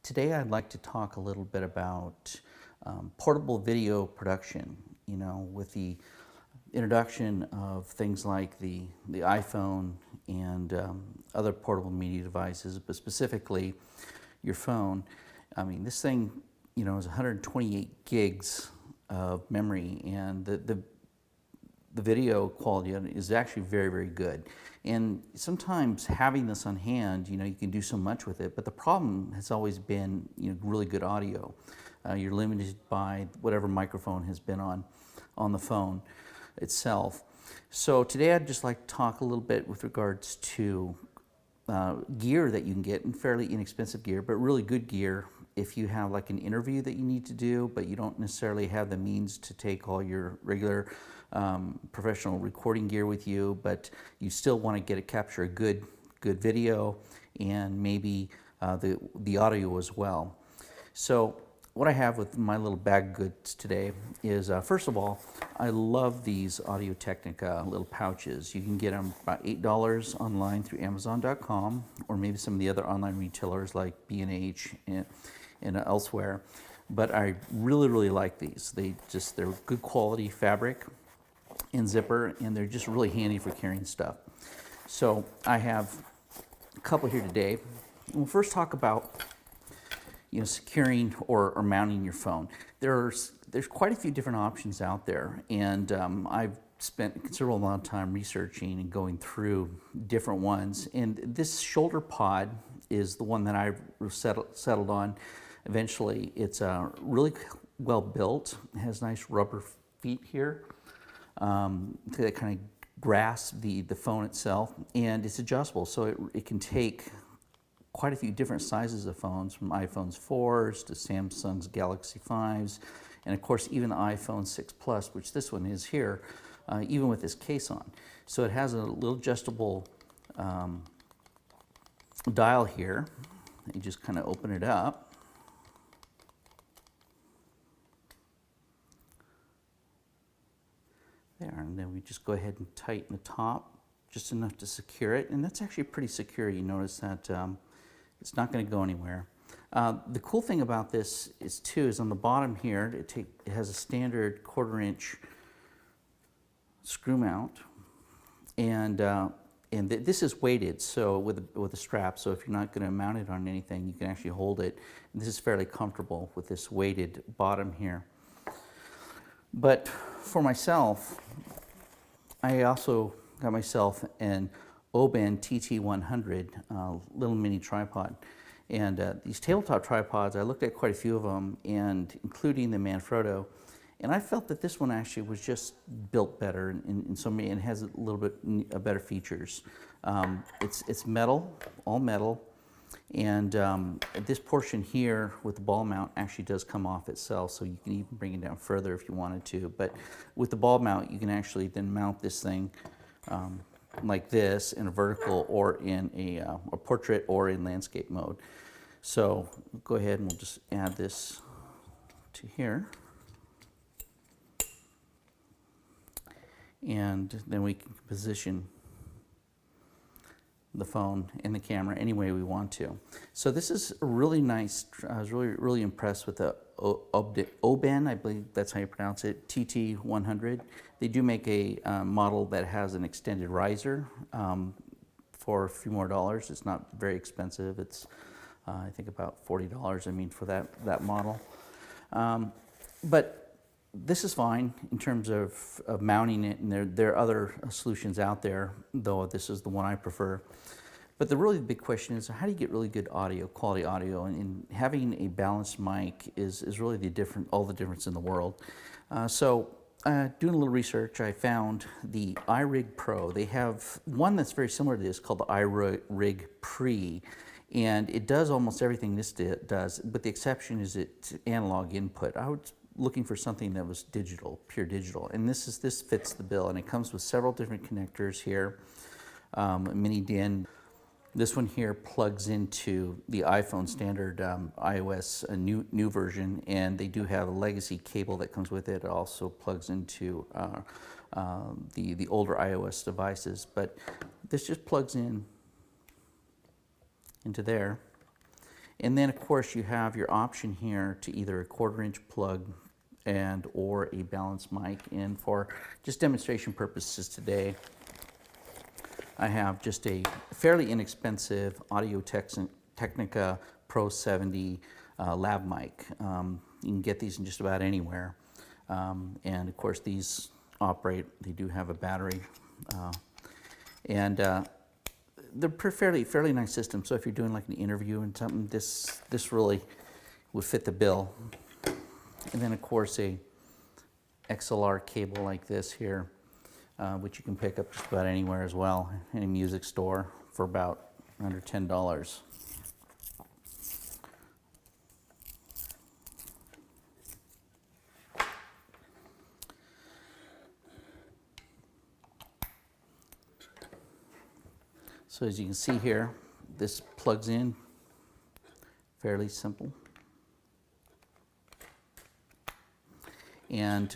Today I'd like to talk a little bit about portable video production, with the introduction of things like the iPhone and other portable media devices, but specifically your phone. I mean, this thing, is 128 gigs of memory, and the video quality is actually very, very good. And sometimes having this on hand, you can do so much with it, but the problem has always been, really good audio. You're limited by whatever microphone has been on the phone itself. So today I'd just like to talk a little bit with regards to gear that you can get, and fairly inexpensive gear, but really good gear if you have like an interview that you need to do, but you don't necessarily have the means to take all your regular professional recording gear with you, but you still want to capture a good video and maybe the audio as well. So what I have with my little bag of goods today is, first of all, I love these Audio-Technica little pouches. You can get them about $8 online through Amazon.com, or maybe some of the other online retailers like B&H and elsewhere. But I really, really like these. They're good quality fabric and zipper, and they're just really handy for carrying stuff. So I have a couple here today. We'll first talk about securing or mounting your phone. There's quite a few different options out there, and I've spent a considerable amount of time researching and going through different ones. And this shoulder pod is the one that I've settled on eventually. It's really well built. It has nice rubber feet here that kind of grasp the phone itself, and it's adjustable, so it can take quite a few different sizes of phones, from iPhones 4s to Samsung's Galaxy 5s, and of course even the iPhone 6 Plus, which this one is here, even with this case on. So it has a little adjustable dial here. You just kind of open it up. There, and then we just go ahead and tighten the top just enough to secure it, and that's actually pretty secure. You notice that it's not going to go anywhere. The cool thing about this is on the bottom here, it has a standard 1/4-inch screw mount, and this is weighted, so with a strap. So if you're not going to mount it on anything, you can actually hold it. And this is fairly comfortable with this weighted bottom here. But for myself, I also got myself an Oben TT100 little mini tripod. And these tabletop tripods, I looked at quite a few of them, and including the Manfrotto, and I felt that this one actually was just built better in so many, and has a little bit better features. It's metal, all metal, and this portion here with the ball mount actually does come off itself, so you can even bring it down further if you wanted to. But with the ball mount, you can actually then mount this thing like this in a vertical, or in a portrait, or in landscape mode. So go ahead and we'll just add this to here. And then we can position the phone and the camera any way we want to. So this is really nice. I was really impressed with the Oben, I believe that's how you pronounce it, TT100. They do make a model that has an extended riser for a few more dollars. It's not very expensive. It's I think about $40, I mean, for that model. But this is fine in terms of mounting it, and there are other solutions out there, though this is the one I prefer. But the really big question is, how do you get really good audio, quality audio? And having a balanced mic is really all the difference in the world. So doing a little research, I found the iRig Pro. They have one that's very similar to this called the iRig Pre, and it does almost everything this does, but the exception is its analog input. I was looking for something that was digital, pure digital, and this fits the bill, and it comes with several different connectors here, mini DIN. This one here plugs into the iPhone standard iOS, a new version, and they do have a legacy cable that comes with it. It also plugs into the older iOS devices, but this just plugs into there, And then of course you have your option here to either a 1/4" plug and or a balanced mic. And for just demonstration purposes today, I have just a fairly inexpensive Audio-Technica Pro 70 lav mic. You can get these in just about anywhere. And of course these operate, they do have a battery. They're fairly nice system. So if you're doing like an interview and something, this really would fit the bill. And then of course a XLR cable like this here, which you can pick up just about anywhere as well, any music store for about under $10. So as you can see here, this plugs in, fairly simple. And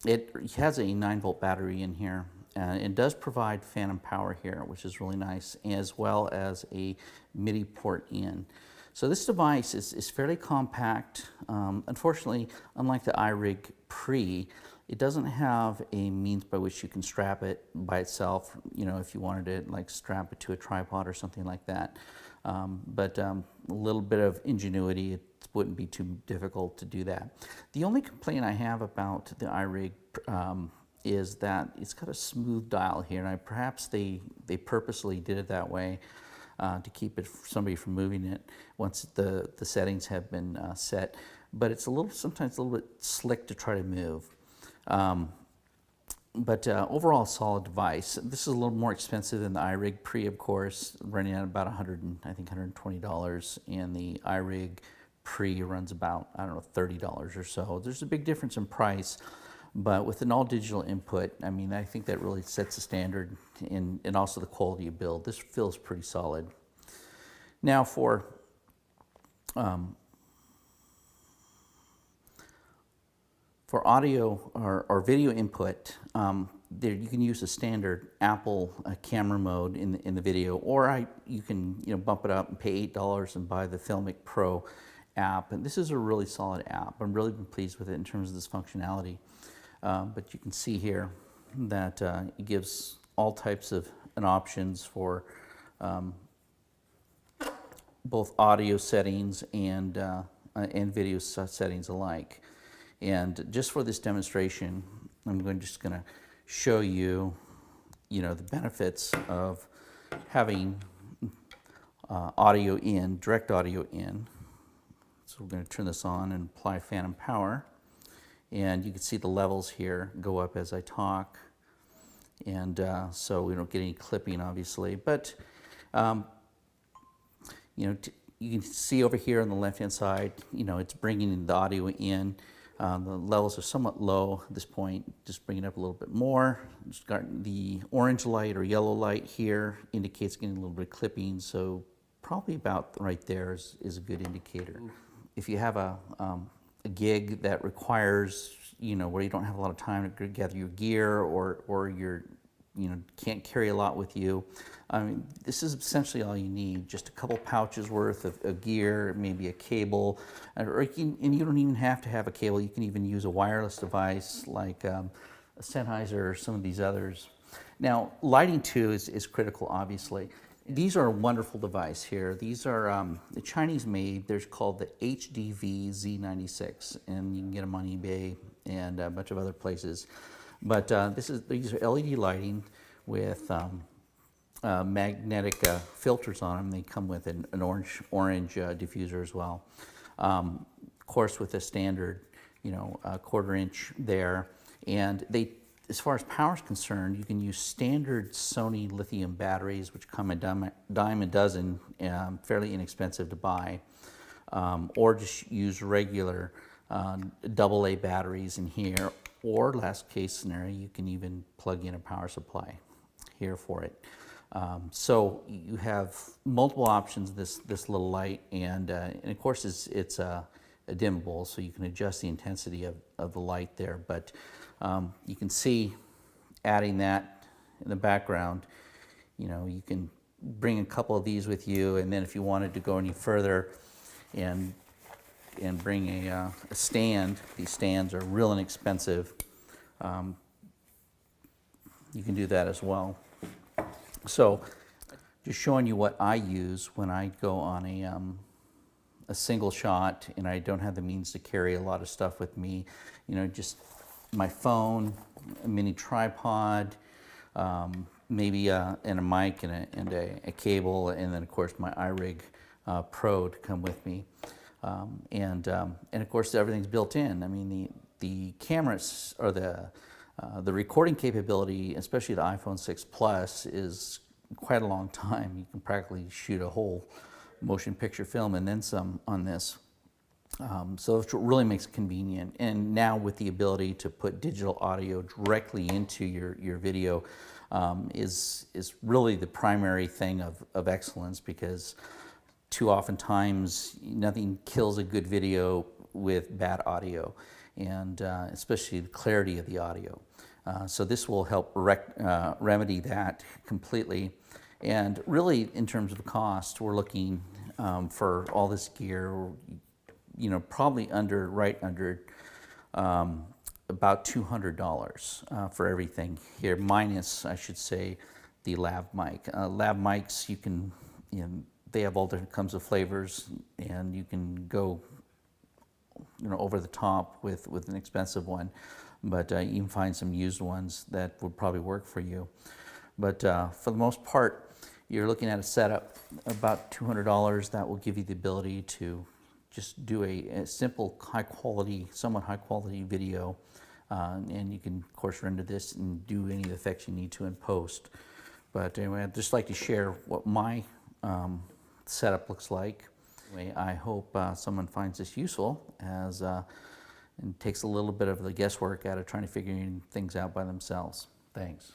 it has a 9-volt battery in here. It does provide phantom power here, which is really nice, as well as a MIDI port in. So this device is fairly compact. Unfortunately, unlike the iRig Pre, it doesn't have a means by which you can strap it by itself, you know, if you wanted to like strap it to a tripod or something like that. But a little bit of ingenuity, it wouldn't be too difficult to do that. The only complaint I have about the iRig is that it's got a smooth dial here, and perhaps they purposely did it that way to keep it somebody from moving it once the settings have been set. But it's sometimes a little bit slick to try to move. But overall, solid device. This is a little more expensive than the iRig Pre, of course, running at about $120, and the iRig Pre runs about, I don't know, $30 or so. There's a big difference in price, but with an all-digital input, I mean, I think that really sets the standard, and also the quality of build. This feels pretty solid. Now for audio or video input, there you can use a standard Apple camera mode in the video, or you can bump it up and pay $8 and buy the Filmic Pro app. And this is a really solid app. I'm really been pleased with it in terms of this functionality. But you can see here that it gives all types of options for both audio settings and video settings alike. And just for this demonstration, I'm just going to show you, the benefits of having audio in, direct audio in. So we're going to turn this on and apply phantom power. And you can see the levels here go up as I talk. And so we don't get any clipping, obviously. But, you can see over here on the left-hand side, it's bringing the audio in. The levels are somewhat low at this point. Just bring it up a little bit more. Just got the orange light or yellow light here indicates getting a little bit of clipping. So probably about right there is a good indicator. If you have a gig that requires, where you don't have a lot of time to gather your gear, or you're, can't carry a lot with you, I mean, this is essentially all you need. Just a couple pouches worth of gear, maybe a cable, and you don't even have to have a cable. You can even use a wireless device like a Sennheiser or some of these others. Now, lighting too is critical, obviously. These are a wonderful device here. These are the Chinese made. They're called the HDV Z96, and you can get them on eBay and a bunch of other places. But these are LED lighting with magnetic filters on them. They come with an orange diffuser as well. Of course, with a standard, 1/4" there. And as far as power is concerned, you can use standard Sony lithium batteries, which come a dime a dozen, fairly inexpensive to buy, or just use regular AA batteries in here, or last case scenario, you can even plug in a power supply here for it. So you have multiple options, this little light, and of course it's a dimmable, so you can adjust the intensity of the light there. But you can see, adding that in the background, you can bring a couple of these with you, and then if you wanted to go any further, and bring a stand. These stands are real inexpensive. You can do that as well. So just showing you what I use when I go on a single shot and I don't have the means to carry a lot of stuff with me. You know, just my phone, a mini tripod, maybe and a mic and a cable, and then of course my iRig Pro to come with me. And of course everything's built in. I mean, the cameras or the recording capability, especially the iPhone 6 Plus, is quite a long time. You can practically shoot a whole motion picture film and then some on this. So it really makes it convenient. And now with the ability to put digital audio directly into your video is really the primary thing of excellence, because too often times nothing kills a good video with bad audio, and especially the clarity of the audio. So this will help remedy that completely. And really, in terms of cost, we're looking for all this gear, you know, probably right under about $200 for everything here, minus, I should say, the lav mic. Lav mics, you can, you know, they have all different kinds of flavors, and you can go, you know, over the top with an expensive one, but you can find some used ones that would probably work for you. But for the most part, you're looking at a setup about $200 that will give you the ability to just do a simple, high quality, somewhat high quality video, and you can of course render this and do any of the effects you need to in post. But anyway, I'd just like to share what my setup looks like. Anyway, I hope someone finds this useful, as and takes a little bit of the guesswork out of trying to figure things out by themselves. Thanks.